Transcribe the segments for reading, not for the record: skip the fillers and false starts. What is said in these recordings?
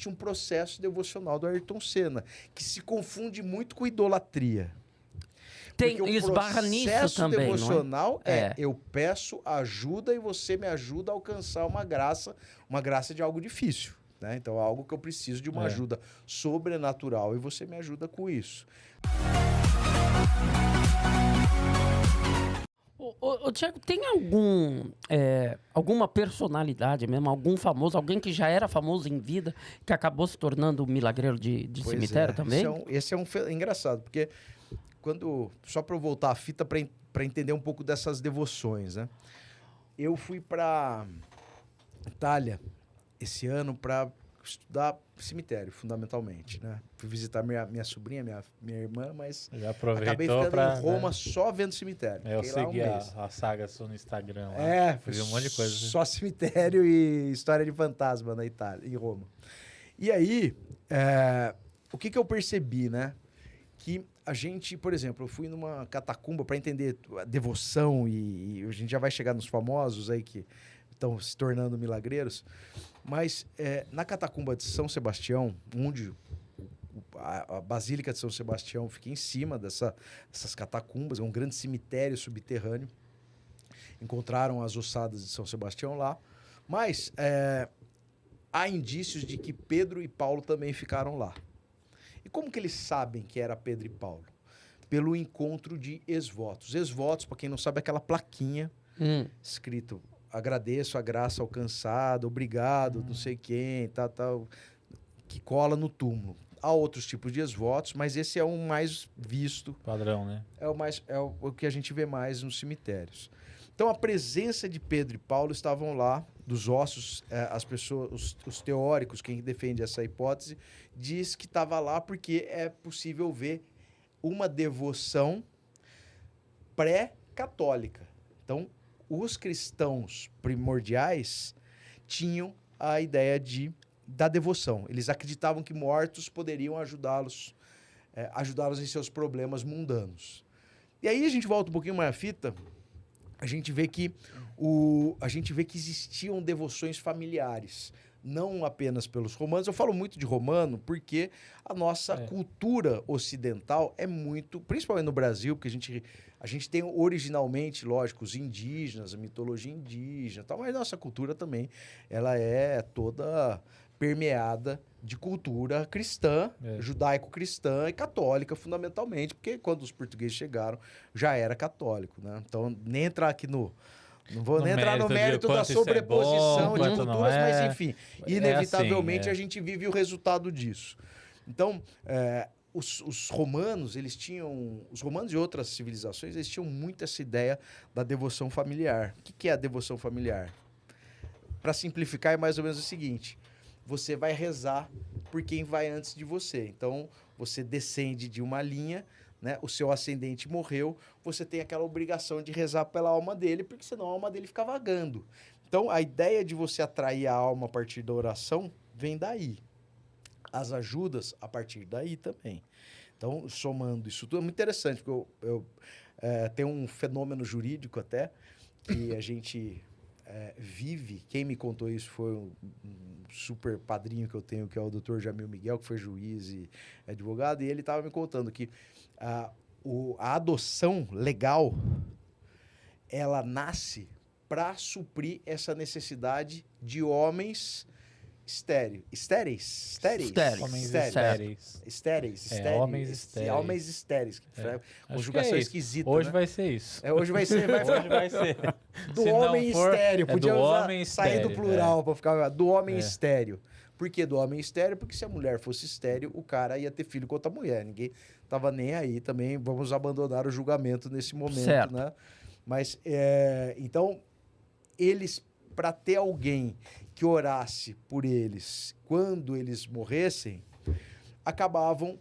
existe um processo devocional do Ayrton Senna, que se confunde muito com idolatria. Porque o esbarra nisso processo também, devocional não é? eu peço ajuda e você me ajuda a alcançar uma graça de algo difícil. Né? Então, é algo que eu preciso de uma ajuda sobrenatural e você me ajuda com isso. Ô, Tiago, tem alguma personalidade mesmo, algum famoso, alguém que já era famoso em vida, que acabou se tornando milagreiro de cemitério também? Esse é engraçado, porque só para eu voltar a fita para entender um pouco dessas devoções, né? Eu fui para Itália esse ano para estudar cemitério, fundamentalmente, né? Fui visitar minha sobrinha, minha irmã, mas já aproveitou acabei ficando em Roma, só vendo cemitério. Eu segui a saga sua no Instagram lá. Vi um monte de coisa. Só cemitério e história de fantasma na Itália, em Roma. E aí, o que eu percebi, né? Que a gente, por exemplo, eu fui numa catacumba para entender a devoção e a gente já vai chegar nos famosos aí que estão se tornando milagreiros, mas na catacumba de São Sebastião, onde a Basílica de São Sebastião fica em cima dessas catacumbas, é um grande cemitério subterrâneo, encontraram as ossadas de São Sebastião lá, mas há indícios de que Pedro e Paulo também ficaram lá. E como que eles sabem que era Pedro e Paulo? Pelo encontro de ex-votos. Ex-votos, para quem não sabe, é aquela plaquinha escrito: agradeço a graça alcançada, obrigado, não sei quem, tal, que cola no túmulo. Há outros tipos de ex-votos, mas esse é o mais visto. Padrão, né? É o que a gente vê mais nos cemitérios. Então, a presença de Pedro e Paulo estavam lá, dos ossos, as pessoas, os teóricos, quem defende essa hipótese, diz que estava lá porque é possível ver uma devoção pré-católica. Então, os cristãos primordiais tinham a ideia da devoção. Eles acreditavam que mortos poderiam ajudá-los em seus problemas mundanos. E aí a gente volta um pouquinho mais à fita, a gente vê que existiam devoções familiares, não apenas pelos romanos. Eu falo muito de romano porque a nossa cultura ocidental é muito, principalmente no Brasil, porque a gente tem originalmente, lógico, os indígenas, a mitologia indígena, tal, mas a nossa cultura também ela é toda permeada de cultura cristã, judaico-cristã e católica, fundamentalmente, porque quando os portugueses chegaram, já era católico, né? Então, nem entrar aqui não vou nem entrar no mérito da sobreposição de culturas, mas enfim, inevitavelmente a gente vive o resultado disso. Então, os romanos, os romanos e outras civilizações, eles tinham muito essa ideia da devoção familiar. O que é a devoção familiar? Para simplificar, é mais ou menos o seguinte: você vai rezar por quem vai antes de você. Então, você descende de uma linha, né? O seu ascendente morreu, você tem aquela obrigação de rezar pela alma dele, porque senão a alma dele fica vagando. Então, a ideia de você atrair a alma a partir da oração vem daí. As ajudas a partir daí também. Então, somando isso tudo, é muito interessante, porque tem um fenômeno jurídico até, que a gente vive. Quem me contou isso foi um super padrinho que eu tenho, que é o Dr. Jamil Miguel, que foi juiz e advogado, e ele estava me contando que a adoção legal, ela nasce para suprir essa necessidade de homens estéreis. Homens estéreis. Homens estéreis. Homens estéreis. Conjugação esquisita. Hoje vai ser isso. Hoje vai ser. Hoje vai ser. Do homem estéreo. Podia sair do plural para ficar. Do homem estéreo. Por que do homem estéreo? Porque se a mulher fosse estéreo, o cara ia ter filho com outra mulher. Ninguém tava nem aí também. Vamos abandonar o julgamento nesse momento, certo, né? Mas, então, eles, para ter alguém que orasse por eles quando eles morressem, acabavam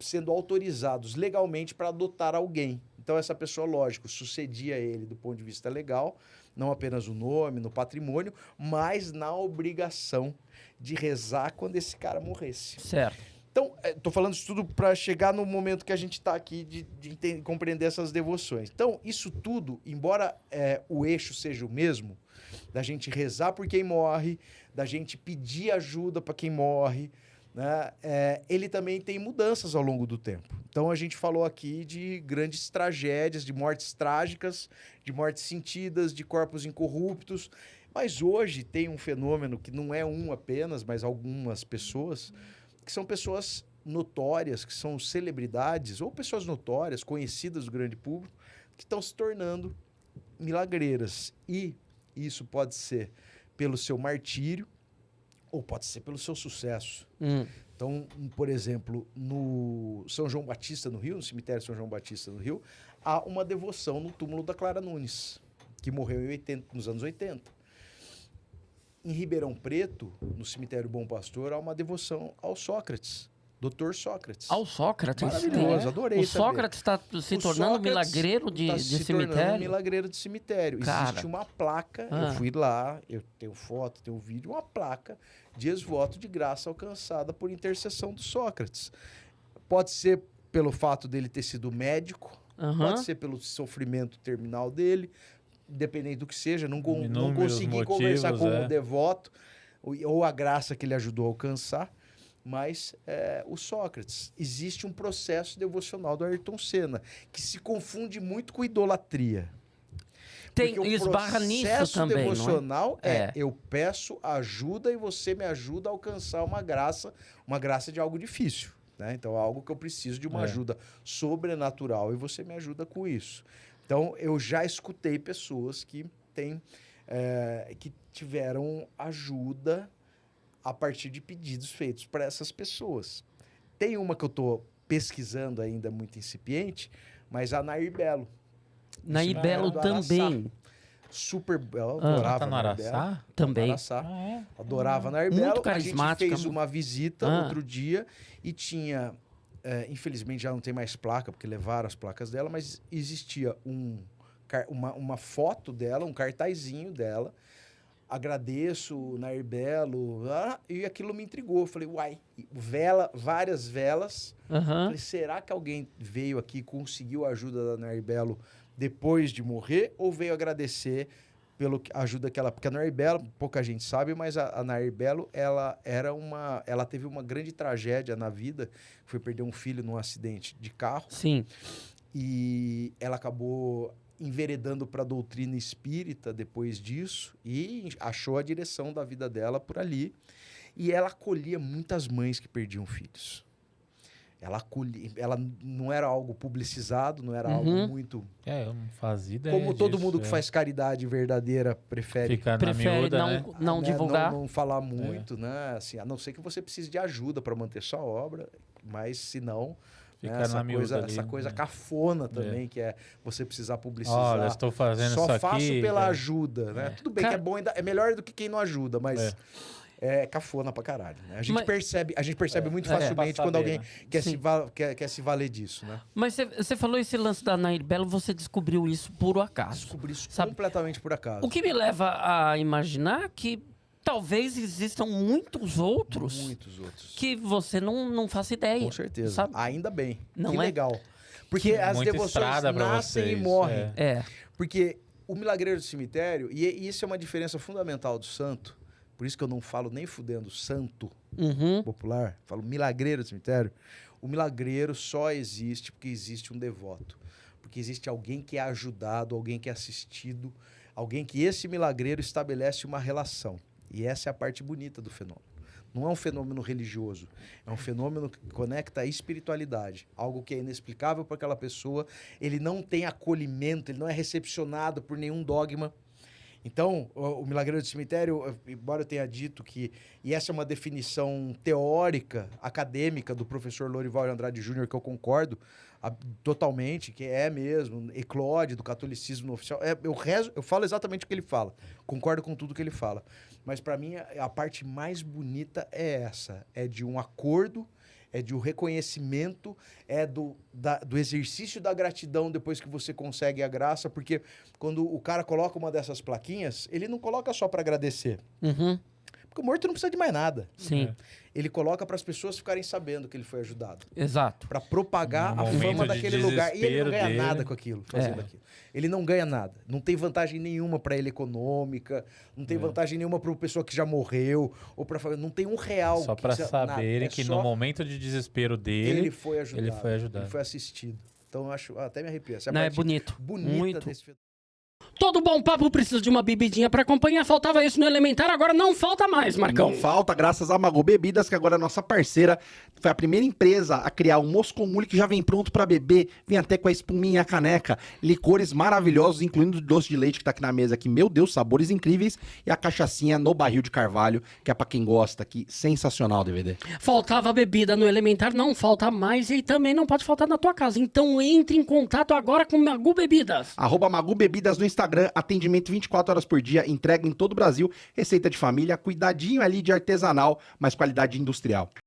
sendo autorizados legalmente para adotar alguém. Então, essa pessoa, lógico, sucedia ele do ponto de vista legal, não apenas o nome, no patrimônio, mas na obrigação de rezar quando esse cara morresse. Certo. Então, estou falando isso tudo para chegar no momento que a gente está aqui de compreender essas devoções. Então, isso tudo, embora o eixo seja o mesmo, da gente rezar por quem morre, da gente pedir ajuda para quem morre, né? Ele também tem mudanças ao longo do tempo. Então, a gente falou aqui de grandes tragédias, de mortes trágicas, de mortes sentidas, de corpos incorruptos. Mas hoje tem um fenômeno que não é um apenas, mas algumas pessoas, que são pessoas notórias, que são celebridades, ou pessoas notórias, conhecidas do grande público, que estão se tornando milagreiras. E isso pode ser pelo seu martírio, ou pode ser pelo seu sucesso. Então, por exemplo, no São João Batista, no Rio, no cemitério São João Batista, no Rio, há uma devoção no túmulo da Clara Nunes, que morreu nos anos 80. Em Ribeirão Preto, no cemitério Bom Pastor, há uma devoção ao Sócrates, Dr. Sócrates. Ao Sócrates? Maravilhoso, adorei. O Sócrates está se tornando milagreiro de cemitério? Milagreiro de cemitério. Cara. Existe uma placa, eu fui lá, eu tenho foto, tenho vídeo, uma placa de ex-voto de graça alcançada por intercessão do Sócrates. Pode ser pelo fato dele ter sido médico, pode ser pelo sofrimento terminal dele, independente do que seja, não consegui conversar com o devoto ou a graça que ele ajudou a alcançar, mas o Sócrates. Existe um processo devocional do Ayrton Senna que se confunde muito com idolatria. Esbarra nisso também, devocional eu peço ajuda e você me ajuda a alcançar uma graça de algo difícil, né? Então, algo que eu preciso de uma ajuda sobrenatural e você me ajuda com isso. Então, eu já escutei pessoas que tiveram ajuda a partir de pedidos feitos para essas pessoas. Tem uma que eu estou pesquisando ainda muito incipiente, mas a Nair Belo. Nair Belo também. Super, ela adorava tá no Araçá? Também. Adorava Nair Belo. Muito carismática. A gente fez uma visita outro dia e tinha... infelizmente já não tem mais placa, porque levaram as placas dela, mas existia uma foto dela, um cartazinho dela. Agradeço, Nair Belo, e aquilo me intrigou. Falei, várias velas. Falei, será que alguém veio aqui e conseguiu a ajuda da Nair Belo depois de morrer, ou veio agradecer pela ajuda que ela... Porque a Nair Belo, pouca gente sabe, mas a Nair Belo, ela teve uma grande tragédia na vida, foi perder um filho num acidente de carro. Sim. E ela acabou enveredando para a doutrina espírita depois disso e achou a direção da vida dela por ali. E ela acolhia muitas mães que perdiam filhos. Ela não era algo publicizado, não era algo muito... eu não fazia ideia Como todo disso, mundo que faz caridade verdadeira prefere miúda, não divulgar. Não falar muito, né? Assim, a não ser que você precise de ajuda para manter sua obra, mas se não... essa coisa cafona também, que é você precisar publicizar. Olha, estou fazendo só isso aqui. Só faço pela ajuda, né? Tudo bem que é bom, é melhor do que quem não ajuda, mas... É cafona pra caralho, né? A gente percebe muito facilmente quando alguém quer se valer disso, né? Mas você falou esse lance da Nair Belo, você descobriu isso por acaso. Descobri isso completamente por acaso. O que me leva a imaginar que talvez existam muitos outros que você não faça ideia. Com certeza. Sabe? Ainda bem. Não que legal. Porque as devoções nascem e morrem. Porque o milagreiro do cemitério, e isso é uma diferença fundamental do santo, por isso que eu não falo nem fudendo santo popular, falo milagreiro do cemitério. O milagreiro só existe porque existe um devoto. Porque existe alguém que é ajudado, alguém que é assistido, alguém que esse milagreiro estabelece uma relação. E essa é a parte bonita do fenômeno. Não é um fenômeno religioso, é um fenômeno que conecta a espiritualidade. Algo que é inexplicável para aquela pessoa, ele não tem acolhimento, ele não é recepcionado por nenhum dogma. Então, o milagreiro do cemitério, embora eu tenha dito que... E essa é uma definição teórica, acadêmica, do professor Lorival de Andrade Júnior, que eu concordo totalmente, que é mesmo, eclode do catolicismo no oficial. Eu falo exatamente o que ele fala, concordo com tudo que ele fala. Mas, para mim, a parte mais bonita é essa. É de um acordo, é de um reconhecimento, é do exercício da gratidão depois que você consegue a graça, porque quando o cara coloca uma dessas plaquinhas, ele não coloca só para agradecer. Porque o morto não precisa de mais nada. Sim. Ele coloca para as pessoas ficarem sabendo que ele foi ajudado. Exato. Para propagar a fama daquele lugar. E ele não ganha nada com aquilo, fazendo aquilo. Ele não ganha nada. Não tem vantagem nenhuma para ele econômica, não tem vantagem nenhuma para uma pessoa que já morreu, ou para não tem R$1. Só para saberem que no momento de desespero dele, ele foi ajudado. Ele foi assistido. Então eu acho, até me arrepio. Essa não, é bonito. Bonita muito. Desse... Todo bom papo precisa de uma bebidinha pra acompanhar. Faltava isso no Elementar, agora não falta mais, Marcão. Não falta, graças a Magu Bebidas, que agora é nossa parceira. Foi a primeira empresa a criar o Moscomule, que já vem pronto pra beber. Vem até com a espuminha e a caneca. Licores maravilhosos, incluindo o doce de leite que tá aqui na mesa. Aqui, meu Deus, sabores incríveis. E a cachaçinha no barril de carvalho, que é pra quem gosta aqui. Sensacional, DVD. Faltava bebida no Elementar, não falta mais. E também não pode faltar na tua casa. Então entre em contato agora com Magu Bebidas. @Magu Bebidas no Instagram. Atendimento 24 horas por dia, entrega em todo o Brasil, receita de família, cuidadinho ali de artesanal, mas qualidade industrial.